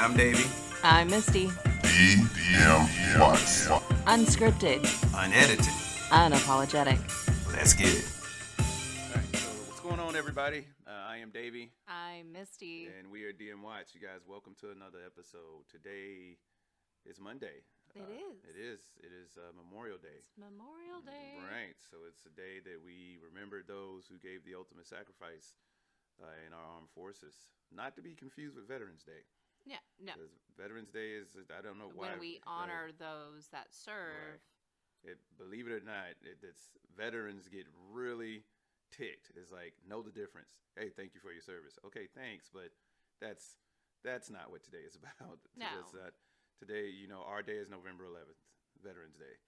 I'm Davie. I'm Misti. DM Unscripted. Unedited. Unapologetic. Let's get it. All right, so what's going on, everybody? I am Davie. I'm Misti. And we are DM Watch. You guys, welcome to another episode. Today is Monday. It is. It is Memorial Day. It's Memorial Day. Right. So it's a day that we remember those who gave the ultimate sacrifice in our armed forces. Not to be confused with Veterans Day. Yeah, no. Because Veterans Day is, I don't know why. When we honor those that serve. Right. Believe it or not, it's veterans get really ticked. It's like, know the difference. Hey, thank you for your service. Okay, thanks, but that's not what today is about. No. Today, our day is November 11th, Veterans Day.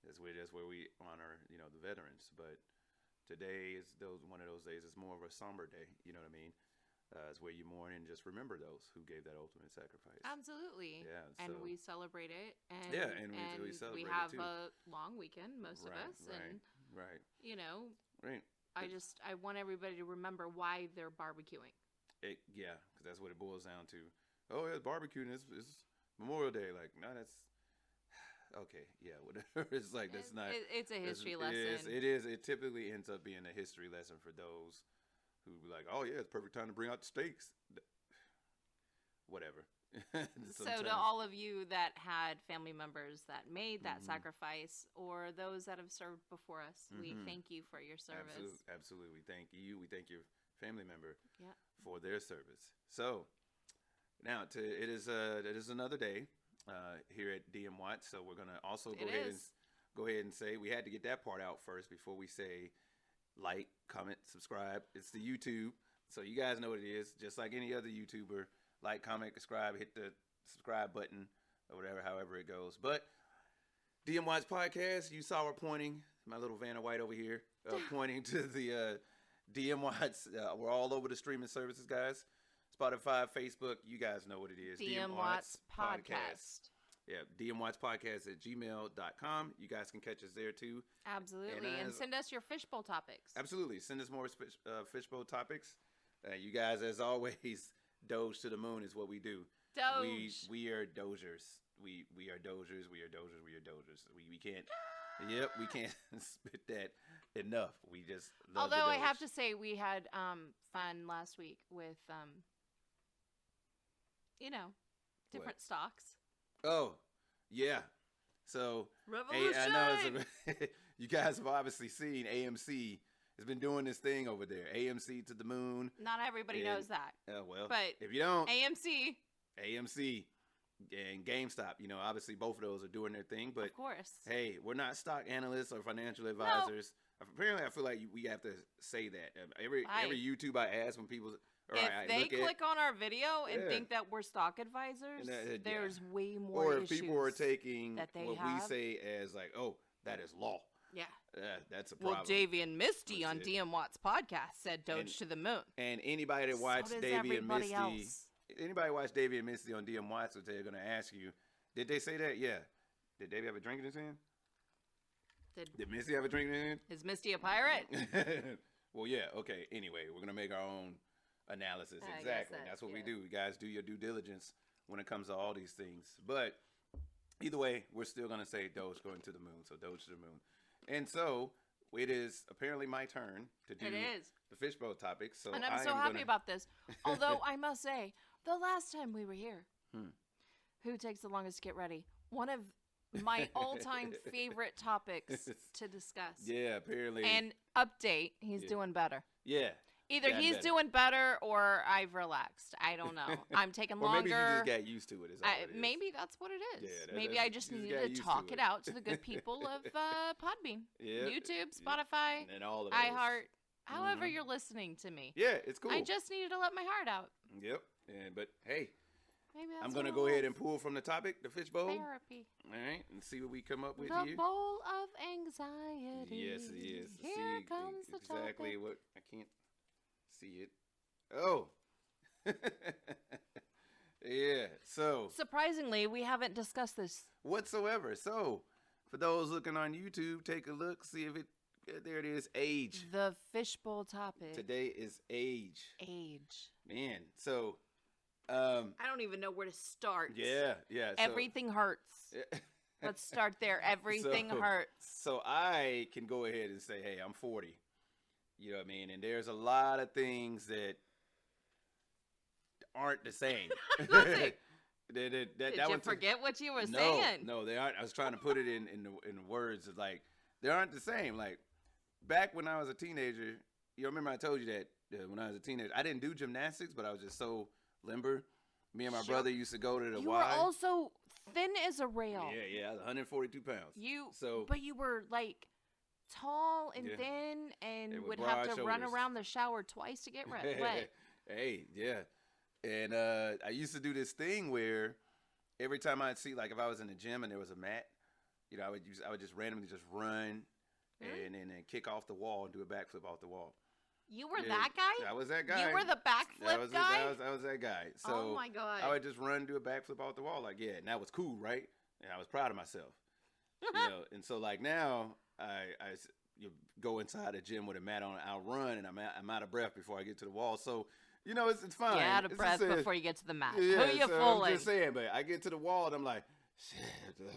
That's where we honor, the veterans. But today is one of those days. It's more of a somber day. You know what I mean? It's where you mourn and just remember those who gave that ultimate sacrifice. Absolutely. Yeah. And we celebrate it. And, we celebrate it have too. a long weekend, most of us. And, right. Right. I want everybody to remember why they're barbecuing. Because that's what it boils down to. Oh, yeah, barbecuing is Memorial Day. Like, no, that's okay. Yeah, whatever. It's like that's not. It's a history lesson. It is. It typically ends up being a history lesson for those who be like, oh yeah, it's perfect time to bring out the steaks. Whatever. So to all of you that had family members that made that sacrifice, or those that have served before us, we thank you for your service. Absolutely. Thank you. We thank your family member for their service. So now it is another day here at DM Watch. So we're gonna also go ahead and say we had to get that part out first before we say like, comment, subscribe. It's the YouTube, so you guys know what it is. Just like any other YouTuber, like, comment, subscribe, hit the subscribe button or whatever, however it goes. But DM Watch Podcast, you saw her pointing, my little Vanna White over here, pointing to the DM Watch. We're all over the streaming services, guys. Spotify, Facebook, you guys know what it is. DM Watch Podcast. Yeah, dmwatchpodcast@gmail.com. You guys can catch us there too. Absolutely, and send us your fishbowl topics. Absolutely, send us more fishbowl topics. You guys, as always, doge to the moon is what we do. Doge. We are dozers. We are dozers. We are dozers. We are dozers. We can't. Yep, we can't spit that enough. We just love Although the I doge. have to say we had fun last week with different stocks. Oh, yeah. So, Revolution. I know you guys have obviously seen AMC has been doing this thing over there. AMC to the moon. Not everybody knows that. Well, but if you don't, AMC and GameStop, obviously both of those are doing their thing. But of course, hey, we're not stock analysts or financial advisors. No. Apparently, I feel like we have to say that every YouTube I ask when people. If they click on our video and think that we're stock advisors, there's way more Or if issues people are taking that they what have. we say as like, oh, that is law. Yeah. That's a problem. Well, Davie and Misti on DM Watts podcast said doge to the moon. And anybody that watched Davie and Misti, on DM Watts, they're going to ask you, did they say that? Yeah. Did Davie have a drink in his hand? Did Misti have a drink in his hand? Is Misti a pirate? Well, yeah. Okay. Anyway, we're going to make our own analysis. Exactly. That's what we do. You guys do your due diligence when it comes to all these things. But either way, we're still going to say doge going to the moon. So doge to the moon. And so it is apparently my turn to do the fishbowl topic. So and I'm so happy about this. Although I must say, the last time we were here, who takes the longest to get ready? One of my all-time favorite topics to discuss. Yeah, apparently. And update, he's doing better. Yeah. Either he's doing better or I've relaxed. I don't know. I'm taking longer. Maybe you just got used to it. Maybe that's what it is. Yeah, maybe I just needed to talk it out to the good people of Podbean, YouTube, Spotify, and all of iHeart, however you're listening to me. Yeah, it's cool. I just needed to let my heart out. Yep. But hey, maybe that's I'm going to go ahead and pull from the topic, the fishbowl. Therapy. All right, and see what we come up with the here. The bowl of anxiety. Yes, it is. Here comes the topic. Exactly what I can't see it. Oh. Yeah. So surprisingly, we haven't discussed this whatsoever. So for those looking on YouTube, take a look, see if it there it is, age. The fishbowl topic. Today is age. Age. Man, so I don't even know where to start. Yeah. Everything hurts. Let's start there. Everything hurts. So I can go ahead and say, hey, I'm 40. You know what I mean? And there's a lot of things that aren't the same. Did you forget what you were saying? No, they aren't. I was trying to put it in words. It's like, they aren't the same. Like, back when I was a teenager, you remember I told you that when I was a teenager, I didn't do gymnastics, but I was just so limber. Me and my brother used to go to the Y. You were also thin as a rail. Yeah, I was 142 pounds. But you were like tall and thin, and would have to run around the shower twice to get wet. Hey, yeah. And I used to do this thing where every time I'd see, like, if I was in the gym and there was a mat, you know, I would just randomly just run and then kick off the wall and do a backflip off the wall. You were that guy? I was that guy. You were the backflip guy? I was that guy. So oh, my God. I would just run and do a backflip off the wall. Like, yeah, and that was cool, right? And I was proud of myself. You know, and so, like, now you go inside a gym with a mat on, I'll run, and I'm out of breath before I get to the wall. So, you know, it's fine. Get out of breath before you get to the mat. Yeah, Who you so fooling? I'm just saying, but I get to the wall, and I'm like, shit.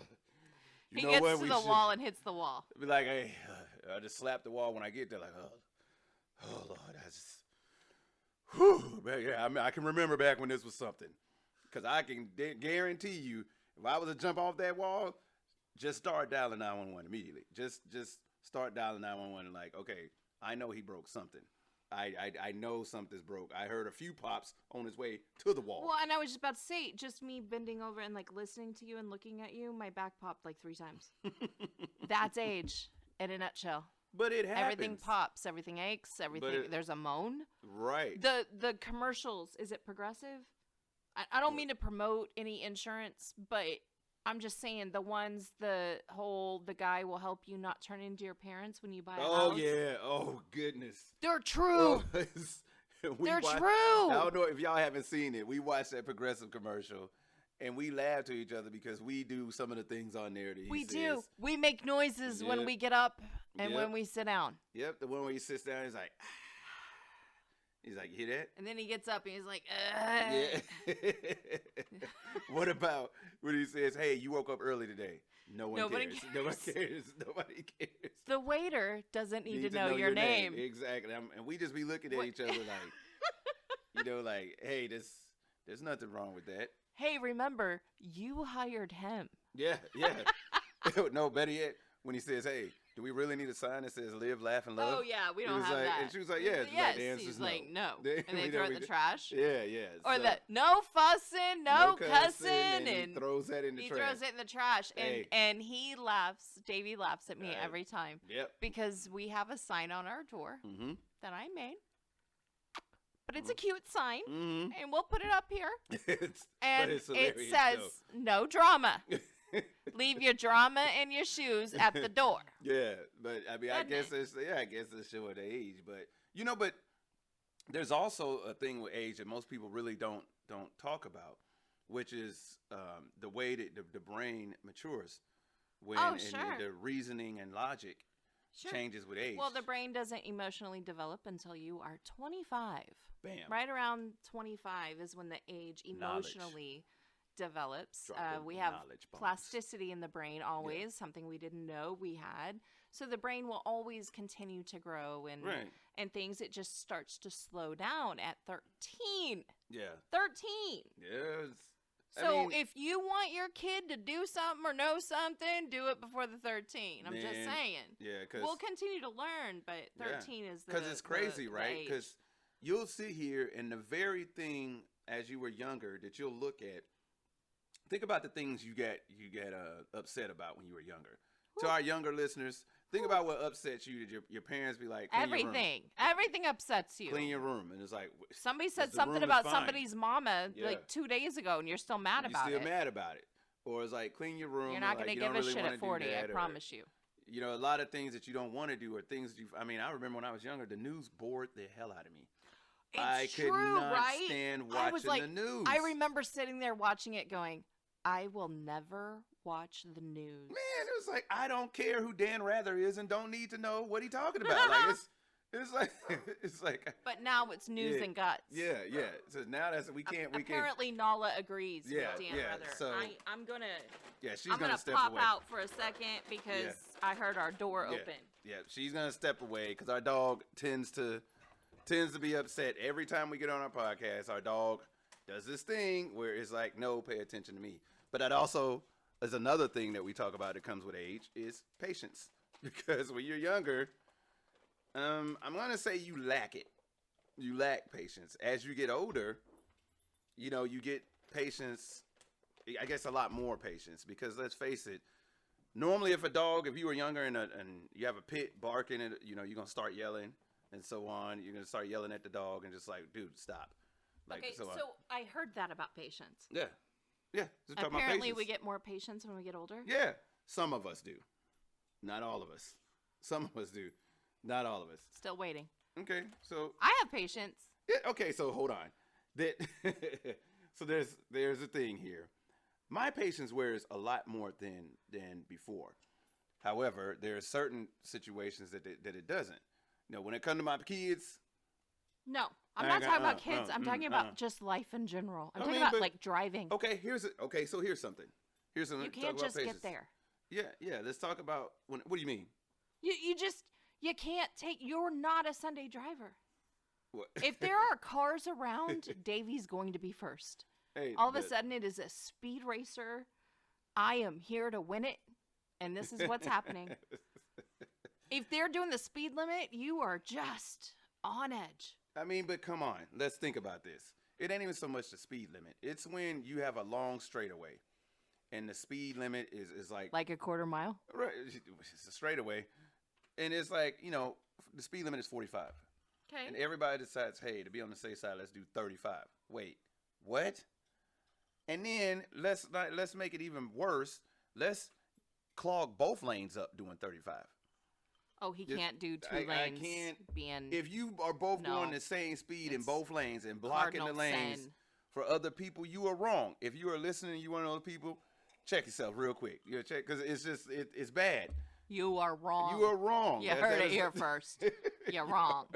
He gets to the wall and hits the wall. Be like, hey, I just slap the wall when I get there, like, oh Lord, I just, whew, man, yeah. I mean, I can remember back when this was something, because I can guarantee you, if I was to jump off that wall, just start dialing 911 immediately. Just start dialing 911 and like, okay, I know he broke something. I know something's broke. I heard a few pops on his way to the wall. Well, and I was just about to say, just me bending over and like listening to you and looking at you, my back popped like 3 times. That's age in a nutshell. But it happens. Everything pops, everything aches, everything. There's a moan. Right. The commercials, is it Progressive? I don't mean to promote any insurance, but I'm just saying the ones, the guy will help you not turn into your parents when you buy a house. Oh, yeah. Oh, goodness. They're true. They're true. I don't know if y'all haven't seen it. We watched that Progressive commercial, and we laugh to each other because we do some of the things on there that he says. Do. We make noises when we get up and when we sit down. Yep. The one where he sits down, he's like, he's like, you hear that? And then he gets up and he's like, Yeah. What about when he says, hey, you woke up early today? Nobody cares. Nobody cares. Nobody cares. The waiter doesn't need to know your name. Exactly. And we just be looking at each other like, you know, like, hey, there's nothing wrong with that. Hey, remember, you hired him. Yeah. No, better yet, when he says, hey, do we really need a sign that says live, laugh, and love? Oh, yeah, we don't have like, that. And she was like, yeah. Yes, the he's like, no. And they throw it in the trash. Yeah. Or no fussing, no cussing. And he throws that in the trash. He throws it in the trash. And he laughs. Davey laughs at me every time. Yep. Because we have a sign on our door that I made. But it's a cute sign. And we'll put it up here. It says, no drama. Leave your drama and your shoes at the door. Yeah, but I mean, I guess it's showing the age. But you know, but there's also a thing with age that most people really don't talk about, which is the way that the brain matures when and the reasoning and logic changes with age. Well, the brain doesn't emotionally develop until you are 25. Bam. Right around 25 is when the age emotionally develops. We have plasticity in the brain always, something we didn't know we had. So the brain will always continue to grow and things. It just starts to slow down at 13. Yeah. 13. Yes. So if you want your kid to do something or know something, do it before the 13. I'm just saying. Yeah, because we'll continue to learn, but 13 is the because it's crazy, right? Because you'll sit here and the very thing as you were younger that you'll look at. Think about the things you get upset about when you were younger. To our younger listeners, think about what upsets you. That your parents be like, everything upsets you. Clean your room, and it's like somebody said something about somebody's mama like 2 days ago, and you're still mad about it. You're still mad about it, or it's like clean your room. You're not going to give a shit at 40. I promise you. You know, a lot of things that you don't want to do, or things that you. I mean, I remember when I was younger, the news bored the hell out of me. I could not stand watching the news. I remember sitting there watching it, going, I will never watch the news. Man, it was like, I don't care who Dan Rather is and don't need to know what he's talking about. Like, It's like. But now it's news and guts. Yeah. So now we can't. Apparently, Nala agrees with Dan Rather. So I'm gonna. Yeah, she's gonna step away. I'm gonna pop out for a second because I heard our door open. Yeah, she's gonna step away because our dog tends to be upset every time we get on our podcast. Our dog does this thing where it's like, no, pay attention to me. But that also is another thing that we talk about that comes with age is patience. Because when you're younger, I'm going to say you lack it. You lack patience. As you get older, you get patience, I guess a lot more patience. Because let's face it, normally if you were younger and you have a pit barking, you're going to start yelling and so on. You're going to start yelling at the dog and just like, dude, stop. So I heard that about patience. Yeah. Apparently we get more patience when we get older. Yeah. Some of us do. Not all of us. Some of us do. Not all of us. Still waiting. Okay. So I have patience. Yeah, okay, so hold on. So there's a thing here. My patience wears a lot more than before. However, there are certain situations that it doesn't. When it comes to my kids. No, I'm not talking about kids. I'm talking about just life in general. I'm talking about like driving. Okay, so here's something. You can't just get there. Yeah. Let's talk about what do you mean? You can't you're not a Sunday driver. What? If there are cars around, Davie's going to be first. Hey, all of a sudden it is a speed racer. I am here to win it, and this is what's happening. If they're doing the speed limit, you are just on edge. I mean, but come on. Let's think about this. It ain't even so much the speed limit. It's when you have a long straightaway, and the speed limit is like a quarter mile? Right. It's a straightaway. And it's like, the speed limit is 45. Okay. And everybody decides, hey, to be on the safe side, let's do 35. Wait, what? And then let's make it even worse. Let's clog both lanes up doing 35. Oh, he can't do two lanes. I can't. If you are both going the same speed in both lanes and blocking the lanes for other people, you are wrong. If you are listening, you one of those people, check yourself real quick. Check because it's just it's bad. You are wrong. You are wrong. You heard it here first. You're wrong.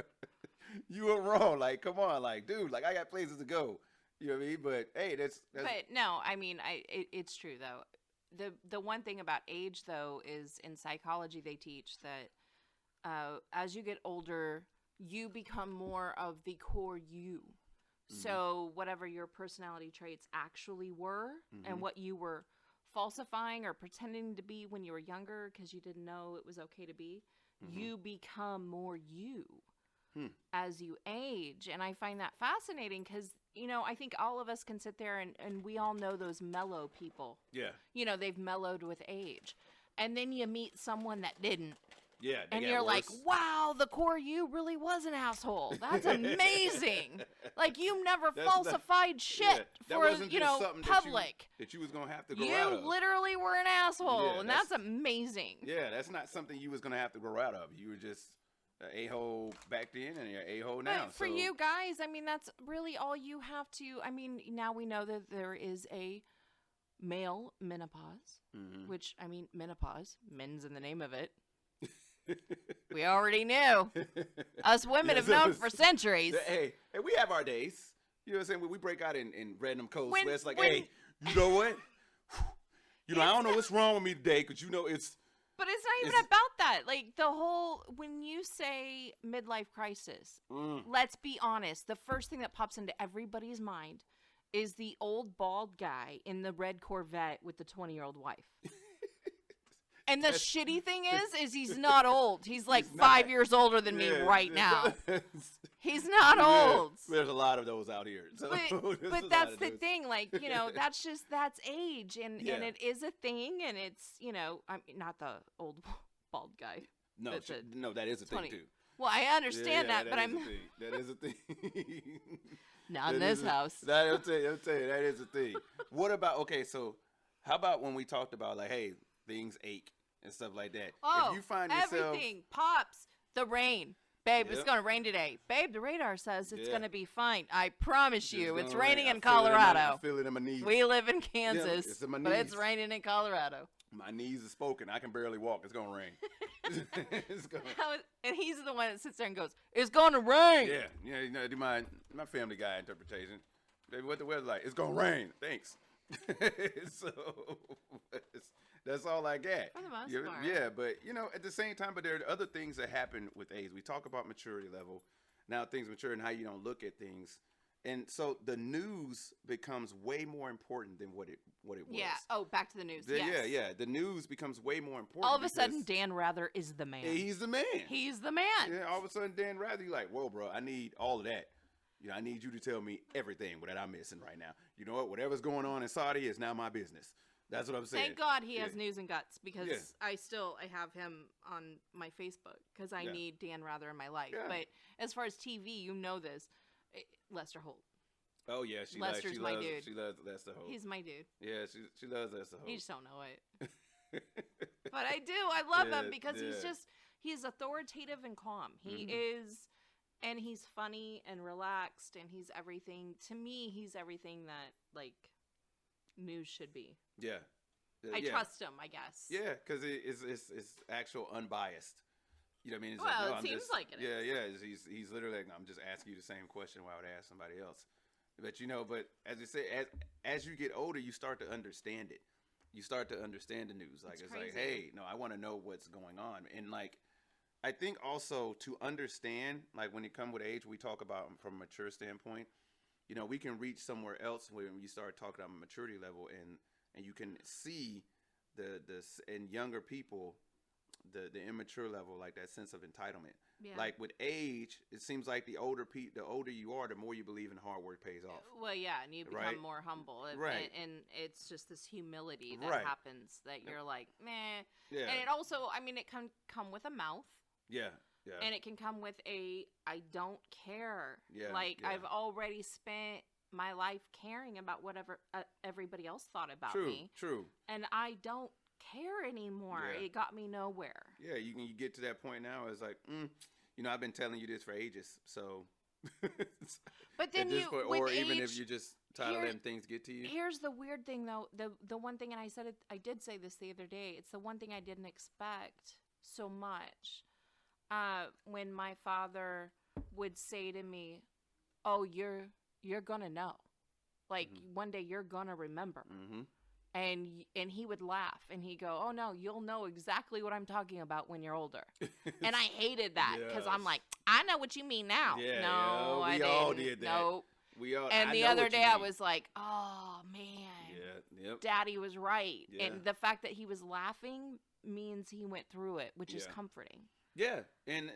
You are wrong. Like, come on, like, dude, like I got places to go. You know what I mean? But hey, that's But no, I mean, it's true though. The one thing about age though is in psychology they teach that as you get older, you become more of the core you. Mm-hmm. So whatever your personality traits actually were and what you were falsifying or pretending to be when you were younger because you didn't know it was okay to be, you become more you as you age. And I find that fascinating because, I think all of us can sit there and we all know those mellow people. Yeah. They've mellowed with age. And then you meet someone that didn't. Yeah, and you're like, wow, the core you really was an asshole. That's amazing. Like you never falsified shit for public. That you was gonna have to grow out of. You literally were an asshole, and that's amazing. Yeah, that's not something you was gonna have to grow out of. You were just an a-hole back then, and you're an a-hole now. But for you guys, I mean, that's really all you have to. I mean, now we know that there is a male menopause, which I mean, menopause, men's in the name of it. We already knew. Us women have known for centuries. Hey, we have our days. You know what I'm saying? We break out in random cold sweats like, hey, you know what? I don't know what's wrong with me today because it's... But it's not even about that. Like, the whole... When you say midlife crisis, let's be honest. The first thing that pops into everybody's mind is the old bald guy in the red Corvette with the 20-year-old wife. And the shitty thing is he's not old. He's like 5 years older than me right now. He's not old. There's a lot of those out here. So but that's the thing. Like, that's age. And it is a thing. And it's, I mean, not the old bald guy. No, that is a thing too. Well, I understand that, but That is a thing. Not in this house. I'll tell you, that is a thing. What about, so how about when we talked about like, hey, things ache and stuff like that. Oh, if you find yourself, everything pops. The rain. Babe, it's going to rain today. Babe, the radar says it's going to be fine. I promise you, it's raining in Colorado. I feel it in my knees. We live in Kansas, but it's raining in Colorado. My knees are spoken. I can barely walk. It's going to rain. And he's the one that sits there and goes, it's going to rain. Yeah, you know, do my Family Guy interpretation. Baby, what the weather like? It's going to rain. Thanks. So that's all I got. For the most part. Yeah, but you know, at the same time, but there are other things that happen with age. We talk about maturity level. Now things mature and how you don't look at things. And so the news becomes way more important than what it was. Yeah. Oh, back to the news. Yes. Yeah. The news becomes way more important. All of a sudden, Dan Rather is the man. He's the man. He's the man. Yeah. All of a sudden, Dan Rather, you're like, whoa, bro, I need all of that. You know, I need you to tell me everything that I'm missing right now. You know what? Whatever's going on in Saudi is now my business. That's what I'm saying. Thank God he has News and Guts because I have him on my Facebook because I need Dan Rather in my life. Yeah. But as far as TV, you know this, Lester Holt. Oh yeah, Lester's my dude. She loves Lester Holt. He's my dude. Yeah, she loves Lester Holt. You just don't know it. But I do. I love him because he's authoritative and calm. He is. And he's funny and relaxed, and he's everything. To me, he's everything that, like, news should be. Yeah. I trust him, I guess. Yeah, because it's actual unbiased. You know what I mean? It's it seems like it is. Yeah. He's literally like, I'm just asking you the same question I would ask somebody else. But, you know, as you say, as you get older, you start to understand it. You start to understand the news. Like, it's like, hey, no, I want to know what's going on. And, like, I think also to understand, like when you come with age, we talk about from a mature standpoint, you know, we can reach somewhere else when you start talking about maturity level and you can see in younger people, the immature level, like that sense of entitlement. Yeah. Like with age, it seems like the older you are, the more you believe in hard work pays off. Well, yeah, and you become more humble. Right. And it's just this humility that happens that you're like, meh. Yeah. And it also, I mean, it can come with a mouth. Yeah. And it can come with I don't care. Yeah. Like I've already spent my life caring about whatever everybody else thought about me. True. And I don't care anymore. Yeah. It got me nowhere. Yeah, you get to that point now. It's like, you know, I've been telling you this for ages. So. But then or even if you just tired of letting things get to you. Here's the weird thing, though. The one thing, and I did say this the other day. It's the one thing I didn't expect so much. When my father would say to me, "Oh, you're gonna know, like one day you're gonna remember," and he would laugh and he'd go, "Oh no, you'll know exactly what I'm talking about when you're older," and I hated that because I'm like, I know what you mean now. Yeah, no, we all did that. Nope. We all. And the other day I was like, oh man, Daddy was right, and the fact that he was laughing means he went through it, which is comforting. Yeah, and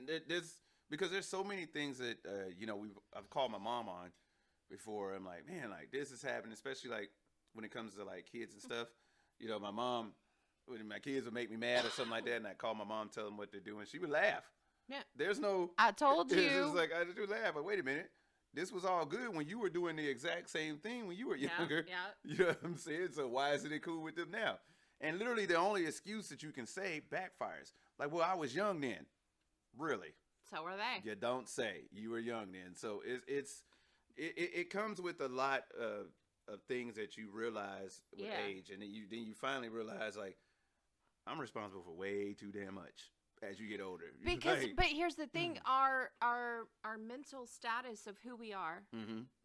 because there's so many things that you know I've called my mom on before. I'm like, man, like this is happening, especially like when it comes to like kids and stuff. You know, my mom, when my kids would make me mad or something like that, and I call my mom, tell them what they're doing, she would laugh. Yeah, there's no. I told you. It's like I just do laugh, but wait a minute. This was all good when you were doing the exact same thing when you were younger. Yeah. You know what I'm saying? So why isn't it cool with them now? And literally the only excuse that you can say backfires. Like, well, I was young then. Really? So were they. You don't say. You were young then. So it comes with a lot of things that you realize with age. And then you finally realize, like, I'm responsible for way too damn much as you get older. But here's the thing. Our mental status of who we are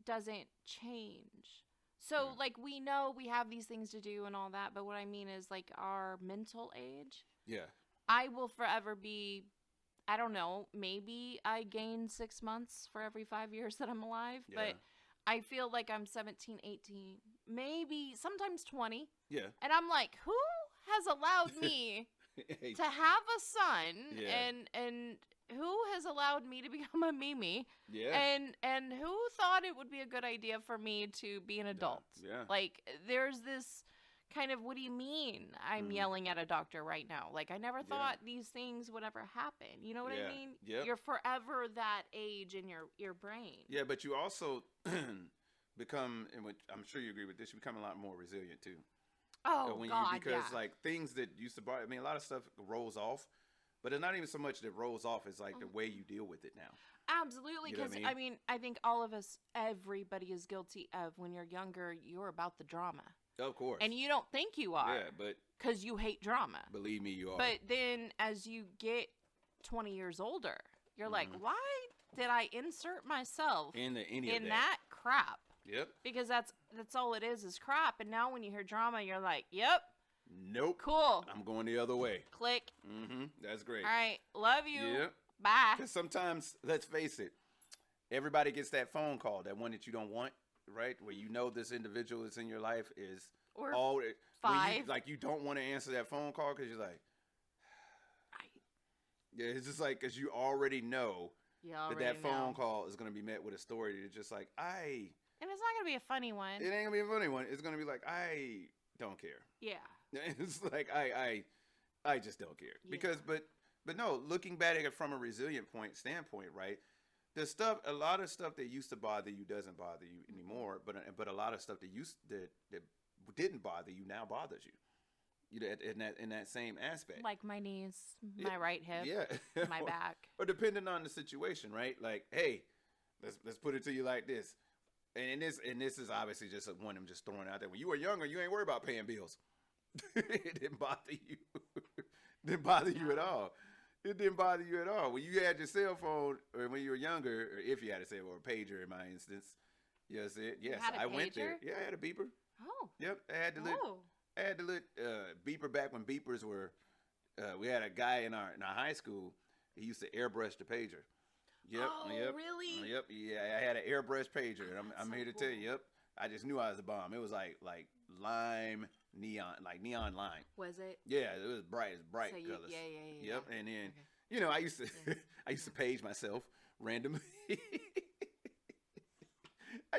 doesn't change. So, like, we know we have these things to do and all that, but what I mean is, like, our mental age. Yeah. I will forever be, I don't know, maybe I gain 6 months for every 5 years that I'm alive, but I feel like I'm 17, 18, maybe sometimes 20. Yeah. And I'm like, who has allowed me to have a son and who has allowed me to become a Mimi? Yeah. And who thought it would be a good idea for me to be an adult? Yeah. Like, there's this kind of, what do you mean I'm yelling at a doctor right now? Like, I never thought these things would ever happen. You know what I mean? Yeah. You're forever that age in your brain. Yeah, but you also become, and I'm sure you agree with this, you become a lot more resilient too. Oh, God, because like things that used to bother, I mean, a lot of stuff rolls off. But it's not even so much that it rolls off. It's like the way you deal with it now. Absolutely. Because, I mean, I think all of us, everybody is guilty of when you're younger, you're about the drama. Of course. And you don't think you are. Yeah, but. Because you hate drama. Believe me, you are. But then as you get 20 years older, you're like, why did I insert myself in that crap? Yep. Because that's all it is crap. And now when you hear drama, you're like, yep. Nope. Cool. I'm going the other way. Click. That's great. All right. Love you. Yep. Bye. Because sometimes, let's face it, everybody gets that phone call, that one that you don't want, right? Where you know this individual that's in your life is or all 5. You don't want to answer that phone call because you're like, yeah, it's just like because you already know that phone call is going to be met with a story that's just like, and it's not going to be a funny one. It ain't going to be a funny one. It's going to be like, I don't care. Yeah. It's like, I just don't care. Yeah. Because, but no, looking back at it from a resilient standpoint, right? A lot of stuff that used to bother you doesn't bother you anymore, but a lot of stuff that didn't bother you now bothers you. You know, in that same aspect. Like my knees, my right hip, my back. Or depending on the situation, right? Like, hey, let's put it to you like this. And this is obviously just one I'm just throwing out there. When you were younger, you ain't worried about paying bills. It didn't bother you. Didn't bother you at all. It didn't bother you at all. When you had your cell phone, or when you were younger, or if you had a cell phone, or a pager in my instance, yes, I went there. Yeah, I had a beeper. Oh. Yep, I had the little beeper back when beepers were. We had a guy in our high school. He used to airbrush the pager. Yep. Oh, yep, really? Yep. Yeah, I had an airbrush pager, and I'm here to cool. tell you. Yep. I just knew I was a bomb. It was like lime neon, like neon lime. Was it? Yeah, it was bright colors. Yeah. Yep. And then I used to I used to page myself randomly. I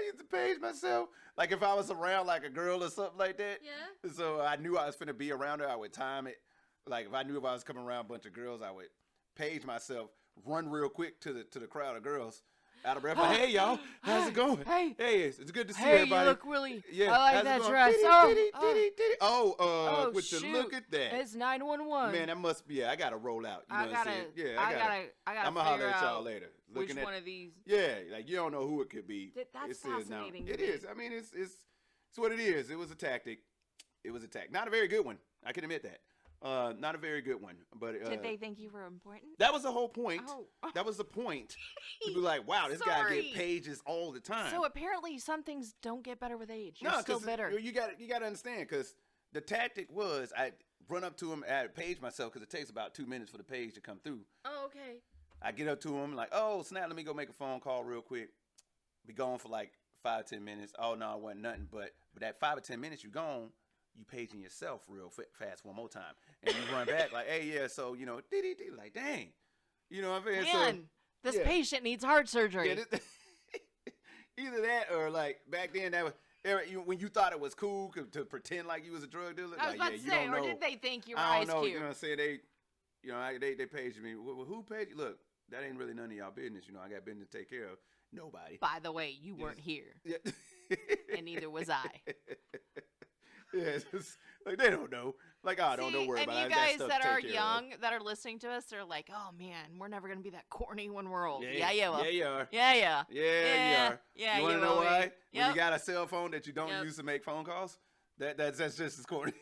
used to page myself. Like if I was around like a girl or something like that. Yeah. So I knew I was finna be around her, I would time it. Like if I knew if I was coming around a bunch of girls, I would page myself, run real quick to the crowd of girls. Out of breath. Like, hey y'all, how's it going? Hey, it's good to see everybody. You look really. Yeah, I like that dress. Would you look at that? It's 911. Man, that must be. Yeah, I gotta roll out. You know what I'm saying? Yeah, I gotta. I'm gonna holler at y'all later. Which one of these? Yeah, like you don't know who it could be. That's fascinating. It is. I mean, it's what it is. It was a tactic. Not a very good one. I can admit that. Not a very good one, but did they think you were important? That was the whole point. Oh. That was the point. To be like, wow, this guy get pages all the time. So apparently, some things don't get better with age. You're still bitter. You got to understand, because the tactic was I run up to him, I page myself because it takes about 2 minutes for the page to come through. Oh, okay. I get up to him like, oh snap, let me go make a phone call real quick. Be gone for like 5-10 minutes. Oh no, it wasn't nothing. But that 5 or 10 minutes you gone. You paging yourself real fast one more time, and you run back like, "Hey, yeah, so like, dang, you know what I'm saying?" Man, this patient needs heart surgery. Yeah, either that or like back then that was when you thought it was cool to pretend like you was a drug dealer. I was about to say, or did they think you were Ice Cube? You know what I'm saying? They paged me. Well, who paged you? Look, that ain't really none of y'all business. I got business to take care of. Nobody. By the way, you weren't here. Yeah. And neither was I. Yeah, it's like they don't know. Like, don't worry about it. And you guys that are young, that are listening to us, they're like, oh man, we're never going to be that corny when we're old. Yeah, you are. Yeah, you are. Yeah, you are. Yeah, you want to know why? Yep. When you got a cell phone that you don't use to make phone calls, that's just as corny.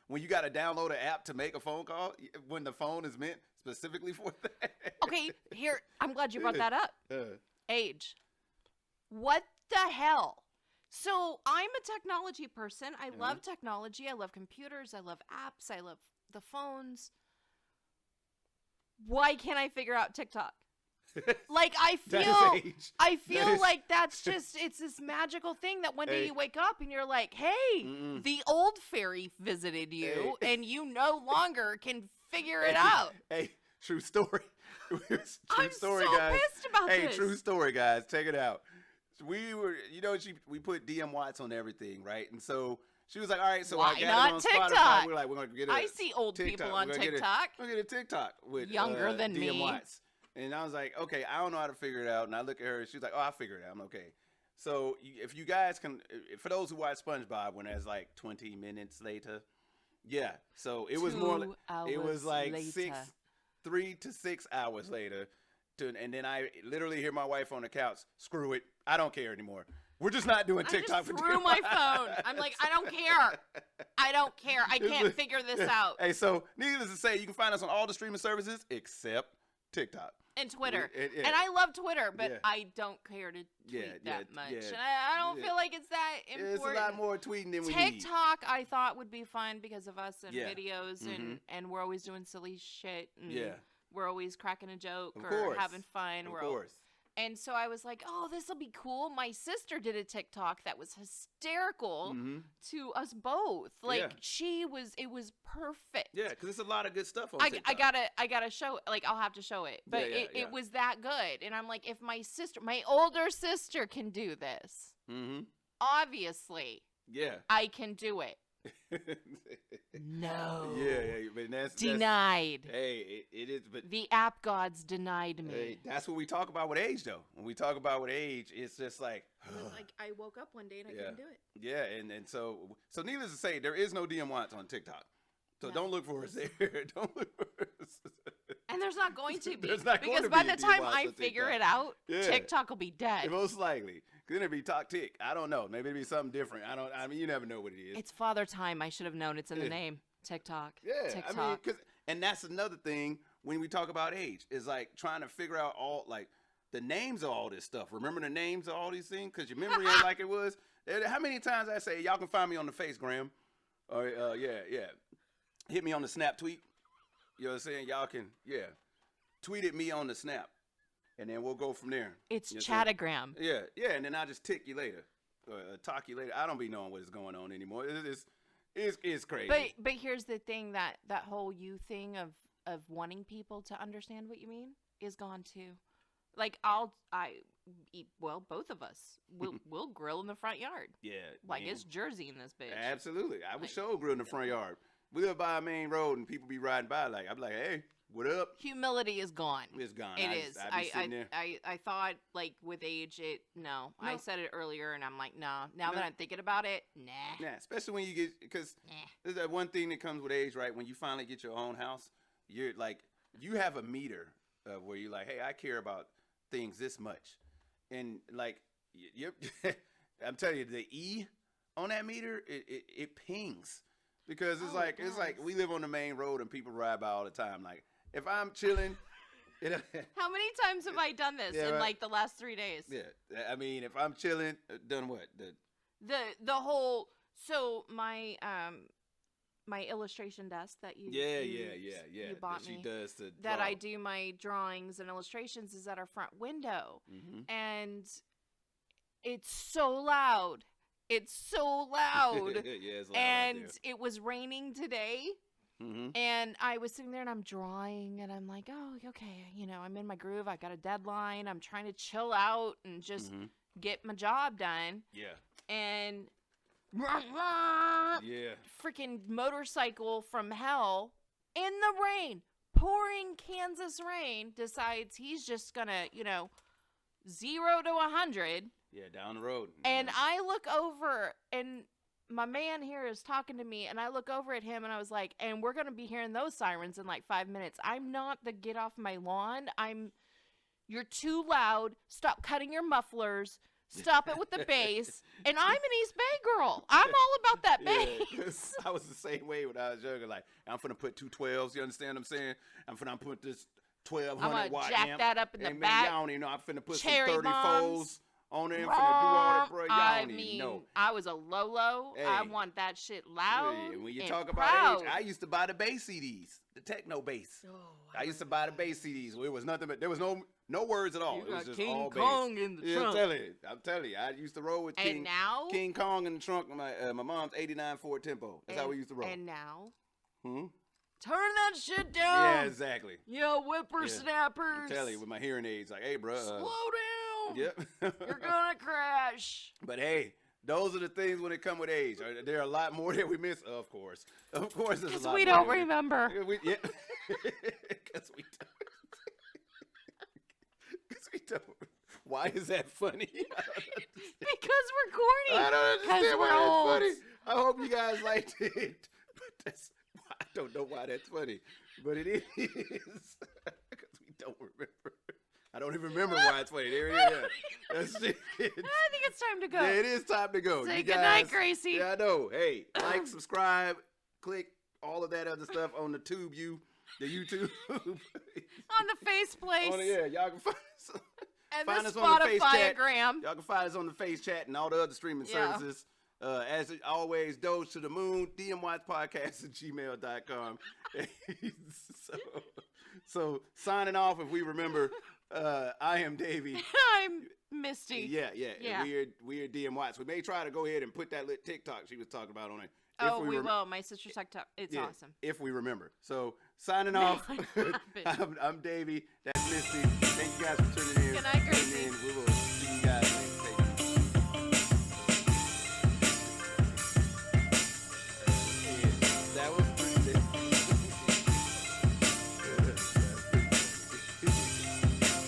When you got to download an app to make a phone call, when the phone is meant specifically for that. Okay, here, I'm glad you brought that up. Age. What the hell? So I'm a technology person. I love technology. I love computers. I love apps. I love the phones. Why can't I figure out TikTok? Like I feel like that's just, it's this magical thing that one day you wake up and you're like, hey, the old fairy visited you and you no longer can figure it out. Hey, true story. I'm so pissed about this. Hey, true story, guys. Check it out. We were, we put DM Watts on everything, right? And so she was like, all right, so why I got not it on TikTok? Spotify. We're like, we're going to get I see old people on TikTok. We're going to get a TikTok with younger than DM me. Watts. And I was like, okay, I don't know how to figure it out. And I look at her, and she's like, oh, I'll figure it out. I'm okay. So if you guys can, for those who watch SpongeBob, when there's like 20 minutes later, Yeah. So it was more. It was like later. 3 to 6 hours later, and then I literally hear my wife on the couch. Screw it. I don't care anymore. We're just not doing TikTok. I just threw my phone. I'm like, I don't care. I can't figure this out. Hey, so needless to say, you can find us on all the streaming services except TikTok. And Twitter. And I love Twitter, but I don't care to tweet that much. And I don't feel like it's that important. It's a lot more tweeting than we need. TikTok, I thought, would be fun because of us and videos, and we're always doing silly shit. And we're always cracking a joke or having fun. Of course. And so I was like, oh, this will be cool. My sister did a TikTok that was hysterical to us both. Like, it was perfect. Yeah, because there's a lot of good stuff on TikTok. I gotta show it. Like, I'll have to show it. But it was that good. And I'm like, if my older sister can do this, obviously, I can do it. No. Yeah, but that's denied. Hey, it is. But the app gods denied me. Hey, that's what we talk about with age, though. When we talk about with age, it's just like. I woke up one day and I couldn't do it. Yeah, and so needless to say, there is no DM Watts on TikTok. So don't look for us there. Don't look for us. And there's not going to be. Because by the time I figure it out, TikTok will be dead. Most likely. Then it'd be Talk Tick. I don't know. Maybe it'd be something different. I mean, you never know what it is. It's Father Time. I should have known. It's in the name. TikTok. Yeah. TikTok. I mean, and that's another thing when we talk about age is like trying to figure out all like the names of all this stuff. Remember the names of all these things because your memory ain't like it was. How many times I say y'all can find me on the face, Graham? Or hit me on the Snap tweet. You know what I'm saying? Y'all can tweet at me on the Snap. And then we'll go from there. It's Chatagram. Yeah, and then I'll just tick you later, talk you later. I don't be knowing what is going on anymore. It's crazy. But here's the thing that whole you thing of wanting people to understand what you mean is gone too. Like both of us we'll grill in the front yard. Yeah, like it's Jersey in this bitch. Absolutely, I would show grill in the front yard. We live by a main road and people be riding by. Like I'm like, hey. What up? Humility is gone. It's gone. It is. I thought like with age no. I said it earlier and I'm like no. Now that I'm thinking about it, nah. Nah, especially when you get because there's that one thing that comes with age, right? When you finally get your own house, you're like you have a meter of where you're like, hey, I care about things this much, and like I'm telling you, the E on that meter it pings because it's like we live on the main road and people ride by all the time, like. If I'm chilling, how many times have I done this in like the last 3 days? Yeah, I mean, if I'm chilling, done what? The whole my my illustration desk that you you bought that me she does to that draw. I do my drawings and illustrations is at our front window, and it's so loud. It's so loud. It's loud and it was raining today. And I was sitting there and I'm drawing and I'm like, oh, okay, I'm in my groove. I got a deadline. I'm trying to chill out and just get my job done. Yeah. And yeah, freaking motorcycle from hell in the rain, pouring Kansas rain, decides he's just gonna, 0 to 100. Yeah, down the road. And I look over and my man here is talking to me and I look over at him and I was like, and we're going to be hearing those sirens in like 5 minutes. I'm not the get off my lawn. You're too loud. Stop cutting your mufflers. Stop it with the bass. And I'm an East Bay girl. I'm all about that bass. I was the same way when I was younger. Like, I'm finna put 2 12s. You understand what I'm saying? I'm finna put this 1200 watt jack amp. that up in the back. Y'all don't even know. I'm finna put Cherry some 34s. On there, finna do all that, bro. I mean, I was a Lolo. Hey. I want that shit loud. Hey, when you and talk proud. about age, I used to buy the bass CDs, the techno bass. Oh, I used to buy the bass CDs. It was nothing but there was no words at all. You it was just King all Kong bass. in the trunk. I'm telling you, I used to roll with King Kong in the trunk of my mom's '89 Ford Tempo. That's how we used to roll. And now, turn that shit down. Yeah, exactly. Yo, whippersnappers. I'm telling you, with my hearing aids, like, hey, bro, slow down. Yep. You're gonna crash. But hey, those are the things when it come with age. There are a lot more that we miss. Of course, there's a lot. Because we don't remember. Because we don't. Because we don't. Why is that funny? Because we're corny. I don't understand why that's funny. I hope you guys liked it. I don't know why that's funny, but it is because we don't remember. I don't even remember why it's funny. There it is. That's it. I think it's time to go. Yeah, it is time to go. Say good night, Gracie. Yeah, I know. Hey, like, subscribe, click all of that other stuff on the YouTube. On the faceplace. Y'all can find us. And find the us on the face chat. Spotify-gram. Y'all can find us on the face chat and all the other streaming services. As always, Doge to the Moon, dmwatchpodcast@gmail.com. So signing off, if we remember, I am Davie. I'm Misti. Yeah. We are DM Watts. We may try to go ahead and put that little TikTok she was talking about on it. We will. My sister's TikTok. It's awesome. If we remember. So signing off, I'm Davie. That's Misti. Thank you guys for tuning in. Good night, Gracie. And we will see you